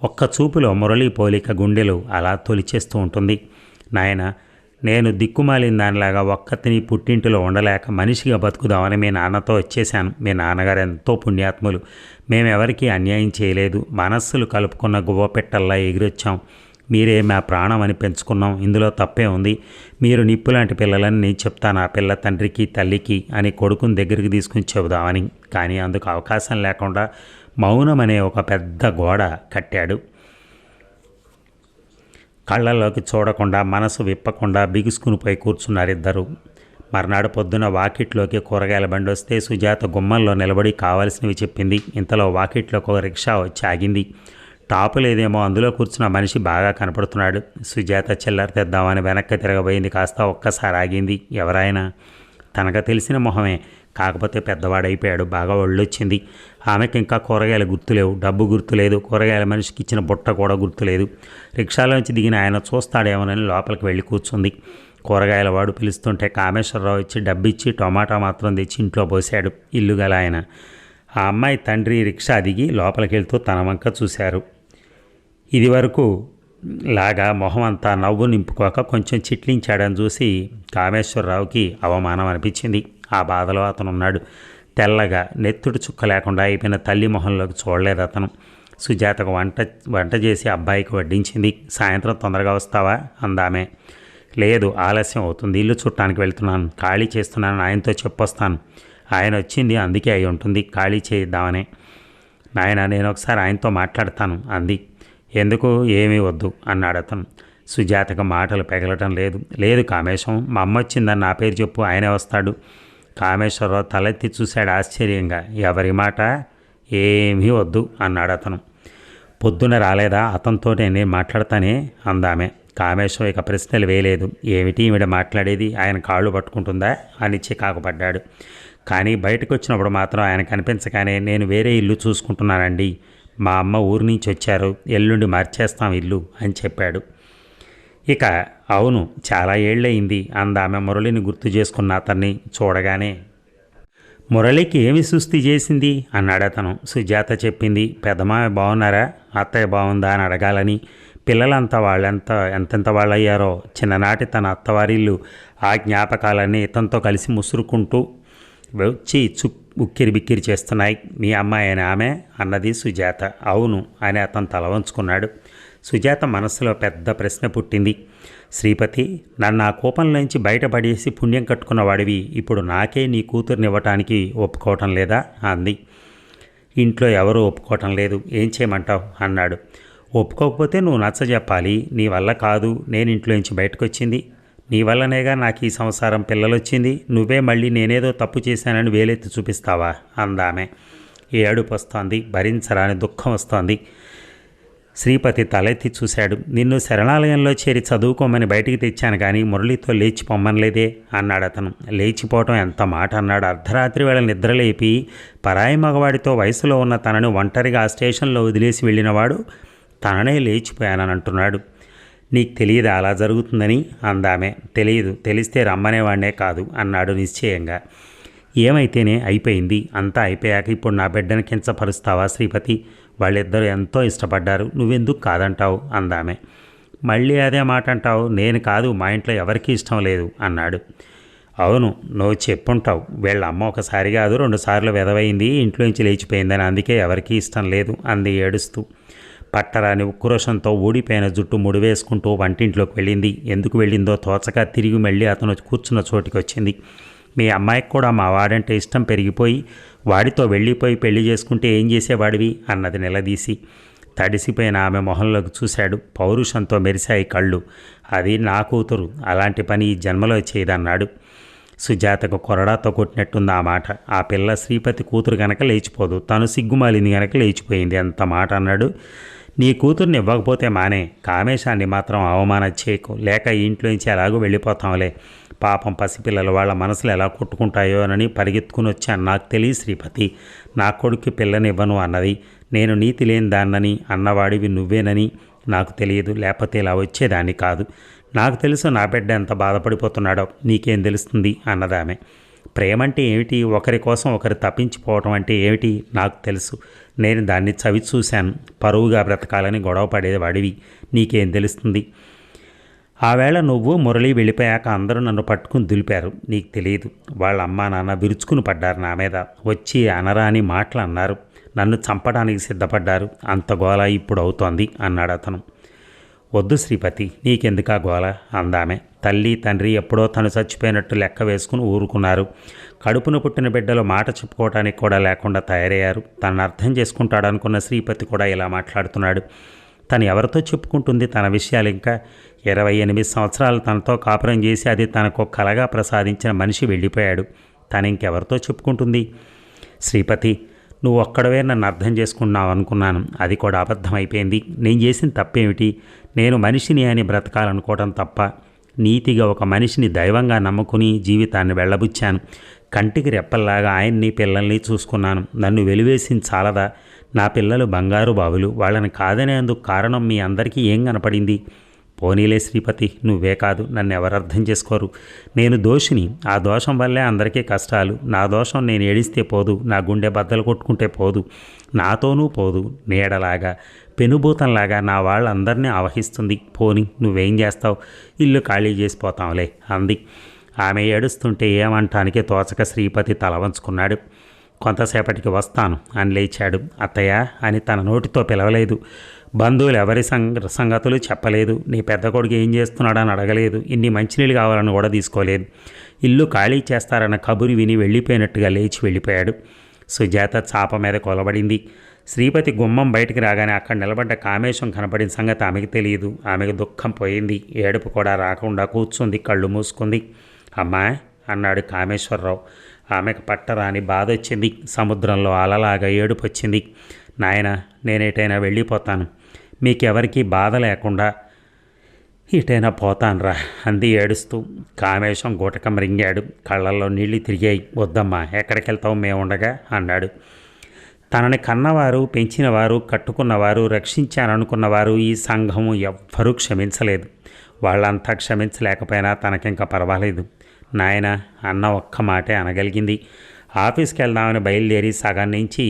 ఒక్క చూపులో మురళీ పోలిక గుండెలు అలా తొలిచేస్తూ ఉంటుంది. నాయన, నేను దిక్కుమాలిన దానిలాగా ఒక్కతిని పుట్టింటిలో ఉండలేక మనిషిగా బతుకుదామని మీ నాన్నతో వచ్చేశాను. మీ నాన్నగారు ఎంతో పుణ్యాత్ములు. మేమెవరికీ అన్యాయం చేయలేదు. మనస్సులు కలుపుకున్న గువ్వపెట్టల్లా ఎగిరొచ్చాం. మీరే మా ప్రాణం అని పెంచుకున్నాం. ఇందులో తప్పే ఉంది. మీరు నిప్పు లాంటి పిల్లలని నేను చెప్తాను ఆ పిల్ల తండ్రికి తల్లికి అని కొడుకుని దగ్గరికి తీసుకుని చెబుదామని. కానీ అందుకు అవకాశం లేకుండా మౌనం అనే ఒక పెద్ద గోడ కట్టాడు. కళ్ళల్లోకి చూడకుండా మనసు విప్పకుండా బిగుసుకుని పోయి కూర్చున్నారిద్దరు. మర్నాడు పొద్దున వాకిట్లోకి కూరగాయల బండి వస్తే సుజాత గుమ్మంలో నిలబడి కావాల్సినవి చెప్పింది. ఇంతలో వాకిట్లోకి ఒక రిక్షా వచ్చి ఆగింది. టాపు లేదేమో, అందులో కూర్చున్న మనిషి బాగా కనపడుతున్నాడు. సుజాత చిల్లర తెద్దామని వెనక్కి తిరగబోయింది. కాస్త ఒక్కసారి ఆగింది. ఎవరైనా తనకు తెలిసిన మొహమే, కాకపోతే పెద్దవాడైపోయాడు. బాగా ఒళ్ళొచ్చింది. ఆమెకి ఇంకా కూరగాయల గుర్తులేవు, డబ్బు గుర్తులేదు, కూరగాయల మనిషికి ఇచ్చిన బుట్ట కూడా గుర్తులేదు. రిక్షాలోంచి దిగిన ఆయన చూస్తాడేమోనని లోపలికి వెళ్ళి కూర్చుంది. కూరగాయల వాడు పిలుస్తుంటే కామేశ్వరరావు ఇచ్చి డబ్బిచ్చి టొమాటో మాత్రం తెచ్చి ఇంట్లో పోశాడు. ఇల్లు గల ఆయన. ఆ అమ్మాయి తండ్రి రిక్షా దిగి లోపలికి వెళ్తూ తన వంక చూశారు. ఇది వరకు లాగా మొహం అంతా నవ్వు నింపుకోక కొంచెం చిట్లించాడని చూసి కామేశ్వరరావుకి అవమానం అనిపించింది. ఆ బాధలో అతను ఉన్నాడు. తెల్లగా నెత్తుడు చుక్క లేకుండా అయిపోయిన తల్లి మొహంలోకి చూడలేదు అతను. సుజాతకు వంట వంట చేసి అబ్బాయికి వడ్డించింది. సాయంత్రం తొందరగా వస్తావా అందామె. లేదు, ఆలస్యం అవుతుంది, ఇల్లు చుట్టానికి వెళ్తున్నాను, ఖాళీ చేస్తున్నాను, ఆయనతో చెప్పొస్తాను. ఆయన వచ్చింది అందుకే అయి ఉంటుంది, ఖాళీ చేద్దామనే. నాయన, నేను ఒకసారి ఆయనతో మాట్లాడతాను అంది. ఎందుకు, ఏమీ వద్దు అన్నాడు అతను. సుజాతకు మాటలు పెగలటం లేదు. లేదు కామేశం, మా అమ్మ వచ్చిందని నా పేరు చెప్పు, ఆయనే వస్తాడు. కామేశ్వరరావు తలెత్తి చూశాడు ఆశ్చర్యంగా. ఎవరి మాట? ఏమీ వద్దు అన్నాడు అతను. పొద్దున రాలేదా అతనితోనే, నేను మాట్లాడతానే అందామె. కామేశ్వరం ఇక ప్రశ్నలు వేయలేదు. ఏమిటి ఈవిడ మాట్లాడేది, ఆయన కాళ్ళు పట్టుకుంటుందా అని చికాకుపడ్డాడు. కానీ బయటకు వచ్చినప్పుడు మాత్రం ఆయన కనిపించగానే, నేను వేరే ఇల్లు చూసుకుంటున్నానండి, మా అమ్మ ఊరి నుంచి వచ్చారు, ఎల్లుండి మార్చేస్తాం ఇల్లు అని చెప్పాడు. ఇక అవును, చాలా ఏళ్ళయింది అందామె మురళిని గుర్తు చేసుకున్న అతన్ని చూడగానే. మురళికి ఏమి సుస్థి చేసింది అన్నాడు అతను. సుజాత చెప్పింది. పెద్దమామ బాగున్నారా, అత్తయ్య బాగుందా అని అడగాలని. పిల్లలంతా ఎంతెంత వాళ్ళయ్యారో. చిన్ననాటి తన అత్తవారిల్లు, ఆ జ్ఞాపకాలన్నీ ఇతనితో కలిసి ముసురుకుంటూ వచ్చి ఉక్కిరి బిక్కిరి చేస్తున్నాయి. మీ అమ్మాయి అని ఆమె అన్నది సుజాత. అవును అని అతను తల వంచుకున్నాడు. సుజాత మనస్సులో పెద్ద ప్రశ్న పుట్టింది. శ్రీపతి, నన్ను ఆ కోపంలోంచి బయటపడేసి పుణ్యం కట్టుకున్న వాడివి, ఇప్పుడు నాకే నీ కూతుర్నివ్వటానికి ఒప్పుకోవటం లేదా అంది. ఇంట్లో ఎవరూ ఒప్పుకోవటం లేదు, ఏం చేయమంటావు అన్నాడు. ఒప్పుకోకపోతే నువ్వు నచ్చజెప్పాలి. నీ వల్ల కాదు నేను ఇంట్లోంచి బయటకు వచ్చింది, నీ వల్లనేగా నాకు ఈ సంసారం పిల్లలు వచ్చింది. నువ్వే మళ్ళీ నేనేదో తప్పు చేశానని వేలెత్తి చూపిస్తావా అందామె. ఏడుపు వస్తోంది, భరించరాని దుఃఖం వస్తోంది. శ్రీపతి తలెత్తి చూశాడు. నిన్ను శరణాలయంలో చేరి చదువుకోమని బయటికి తెచ్చాను కానీ మురళితో లేచిపోమ్మనలేదే అన్నాడు అతను. లేచిపోవటం ఎంత మాట అన్నాడు. అర్ధరాత్రి వేళ నిద్రలేపి పరాయి మగవాడితో వయసులో ఉన్న తనను ఒంటరిగా ఆ స్టేషన్లో వదిలేసి వెళ్ళినవాడు తననే లేచిపోయానని అంటున్నాడు. నీకు తెలియదా అలా జరుగుతుందని అందామె. తెలియదు, తెలిస్తే రమ్మనేవాడినే కాదు అన్నాడు నిశ్చయంగా. ఏమైతేనే అయిపోయింది, అంతా అయిపోయాక ఇప్పుడు నా బిడ్డను కించపరుస్తావా శ్రీపతి? వాళ్ళిద్దరూ ఎంతో ఇష్టపడ్డారు, నువ్వెందుకు కాదంటావు అందామె. మళ్ళీ అదే మాట అంటావు? నేను కాదు, మా ఇంట్లో ఎవరికీ ఇష్టం లేదు అన్నాడు. అవును, నువ్వు చెప్పుంటావు. వీళ్ళ అమ్మ ఒకసారి కాదు 2 సార్లు వెదవైంది, ఇంట్లోంచి లేచిపోయిందని, అందుకే ఎవరికీ ఇష్టం లేదు అంది ఏడుస్తూ. పట్టరాని ఉక్రోషంతో ఊడిపోయిన జుట్టు ముడివేసుకుంటూ వంటింట్లోకి వెళ్ళింది. ఎందుకు వెళ్ళిందో తోచక తిరిగి మళ్ళీ అతను కూర్చున్న చోటికి వచ్చింది. మీ అమ్మాయికి కూడా మా వాడంటే ఇష్టం పెరిగిపోయి వాడితో వెళ్ళిపోయి పెళ్లి చేసుకుంటే ఏం చేసేవాడివి అన్నది నిలదీసి. తడిసిపోయిన ఆమె మొహంలోకి చూశాడు. పౌరుషంతో మెరిశాయి కళ్ళు. అది నా కూతురు, అలాంటి పని ఈ జన్మలో చేయదన్నాడు. సుజాతకు కొరడాతో కొట్టినట్టుంది ఆ మాట. ఆ పిల్ల శ్రీపతి కూతురు గనక లేచిపోదు, తను సిగ్గుమాలింది గనక లేచిపోయింది. అంత మాట అన్నాడు. నీ కూతుర్ని ఇవ్వకపోతే మానే, కామేశాన్ని మాత్రం అవమానం చేయకు, లేక ఈ ఇంట్లోంచి ఎలాగో వెళ్ళిపోతాంలే. పాపం పసిపిల్లలు వాళ్ళ మనసులు ఎలా కొట్టుకుంటాయో అని పరిగెత్తుకుని వచ్చాను. నాకు తెలియదు శ్రీపతి, నా కొడుకు పిల్లనివ్వను అన్నది. నేను నీతి లేని దాన్నని అన్నవాడివి నువ్వేనని నాకు తెలియదు, లేకపోతే ఇలా వచ్చేదాన్ని కాదు. నాకు తెలుసు నా బిడ్డ ఎంత బాధపడిపోతున్నాడో, నీకేం తెలుస్తుంది అన్నదామె. ప్రేమంటే ఏమిటి, ఒకరి కోసం ఒకరు తప్పించిపోవటం అంటే ఏమిటి నాకు తెలుసు. నేను దాన్ని చవి చూశాను. పరువుగా బ్రతకాలని గొడవ పడేవాడివి, నీకేం తెలుస్తుంది? ఆవేళ నువ్వు మురళి వెళ్ళిపోయాక అందరూ నన్ను పట్టుకుని దులిపారు, నీకు తెలియదు. వాళ్ళ అమ్మా నాన్న విరుచుకుని పడ్డారు నా మీద, వచ్చి అనరాని మాటలు అన్నారు, నన్ను చంపడానికి సిద్ధపడ్డారు. అంత గోల ఇప్పుడు అవుతోంది అన్నాడు అతను. వద్దు శ్రీపతి, నీకెందుకా గోల అందామె. తల్లి తండ్రి ఎప్పుడో తను చచ్చిపోయినట్టు లెక్క వేసుకుని ఊరుకున్నారు. కడుపున పుట్టిన బిడ్డలు మాట చెప్పుకోవటానికి కూడా లేకుండా తయారయ్యారు. తనను అర్థం చేసుకుంటాడనుకున్న శ్రీపతి కూడా ఇలా మాట్లాడుతున్నాడు. తను ఎవరితో చెప్పుకుంటుంది తన విషయాలు? ఇంకా 28 సంవత్సరాలు తనతో కాపురం చేసి అది తనకు కలగా ప్రసాదించిన మనిషి వెళ్ళిపోయాడు. తను ఇంకెవరితో చెప్పుకుంటుంది? శ్రీపతి, నువ్వు ఒక్కడవే నన్ను అర్థం చేసుకున్నావు అనుకున్నాను, అది కూడా అబద్ధమైపోయింది. నేను చేసిన తప్పేమిటి? నేను మనిషిని అని బ్రతకాలనుకోవడం తప్ప. నీతిగా ఒక మనిషిని దైవంగా నమ్ముకుని జీవితాన్ని వెళ్ళబుచ్చాను. కంటికి రెప్పల్లాగా ఆయన్ని పిల్లల్ని చూసుకున్నాను. నన్ను వెలివేసింది చాలదా? నా పిల్లలు బంగారు బావులు, వాళ్ళని కాదనేందుకు కారణం మీ అందరికీ ఏం కనపడింది? పోనీలే శ్రీపతి, నువ్వే కాదు, నన్ను ఎవరు అర్థం చేసుకోరు. నేను దోషిని, ఆ దోషం వల్లే అందరికీ కష్టాలు. నా దోషం నేను ఏడిస్తే పోదు, నా గుండె బద్దలు కొట్టుకుంటే పోదు, నాతోనూ పోదు. నీడలాగా పెనుభూతంలాగా నా వాళ్ళందరినీ ఆవహిస్తుంది. పోని నువ్వేం చేస్తావు? ఇల్లు ఖాళీ చేసిపోతాంలే అంది. ఆమె ఏడుస్తుంటే ఏమంటానికే తోచక శ్రీపతి తల వంచుకున్నాడు. కొంతసేపటికి వస్తాను అని లేచాడు. అత్తయ్య అని తన నోటితో పిలవలేదు. బంధువులు ఎవరి సంగతులు చెప్పలేదు. నీ పెద్ద కొడుకు ఏం చేస్తున్నాడని అడగలేదు. ఇన్ని మంచినీళ్ళు కావాలని కూడా తీసుకోలేదు. ఇల్లు ఖాళీ చేస్తారన్న కబురు విని వెళ్ళిపోయినట్టుగా లేచి వెళ్ళిపోయాడు. సుజాత చాప మీద కొలబడింది. శ్రీపతి గుమ్మం బయటికి రాగానే అక్కడ నిలబడ్డ కామేశం కనపడిన సంగతి ఆమెకు తెలియదు. ఆమెకు దుఃఖం పోయింది. ఏడుపు కూడా రాకుండా కూర్చుంది, కళ్ళు మూసుకుంది. అమ్మా అన్నాడు కామేశ్వరరావు. ఆమెకు పట్టరాని బాధ వచ్చింది. సముద్రంలో అలలాగా ఏడుపు వచ్చింది. నాయన, నేనేటైనా వెళ్ళిపోతాను, మీకెవరికీ బాధ లేకుండా ఇటైనా పోతానురా అంది ఏడుస్తూ. కామేశం గుటకం రింగాడు. కళ్ళల్లో నీళ్లు తిరిగాయి. వద్దమ్మా, ఎక్కడికి వెళ్తావు, మేముండగా అన్నాడు. తనని కన్నవారు, పెంచినవారు, కట్టుకున్నవారు, రక్షించారనుకున్నవారు ఈ సంఘము ఎవ్వరూ క్షమించలేదు. వాళ్ళంతా క్షమించలేకపోయినా తనకింక పర్వాలేదు. నాయన అన్న ఒక్క మాటే అనగలిగింది. ఆఫీస్కి వెళ్దామని బయలుదేరి సగం నుంచి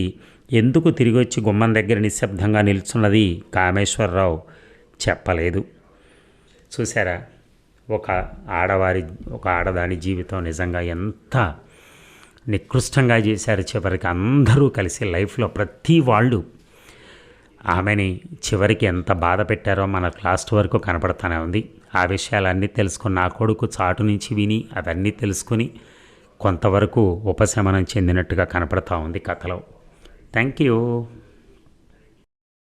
ఎందుకు తిరిగి వచ్చి గుమ్మం దగ్గర నిశ్శబ్దంగా నిల్చున్నది కామేశ్వరరావు చెప్పలేదు. చూసారా, ఒక ఆడదాని జీవితం నిజంగా ఎంత నికృష్టంగా చేశారు. చివరికి అందరూ కలిసి లైఫ్లో ప్రతి వాళ్ళు ఆమెని చివరికి ఎంత బాధ పెట్టారో మనకు లాస్ట్ వరకు కనపడుతూనే ఉంది. ఆ విషయాలన్నీ తెలుసుకున్న నా కొడుకు చాటు నుంచి విని అవన్నీ తెలుసుకుని కొంతవరకు ఉపశమనం చెందినట్టుగా కనపడతా ఉంది కథలో. Thank you.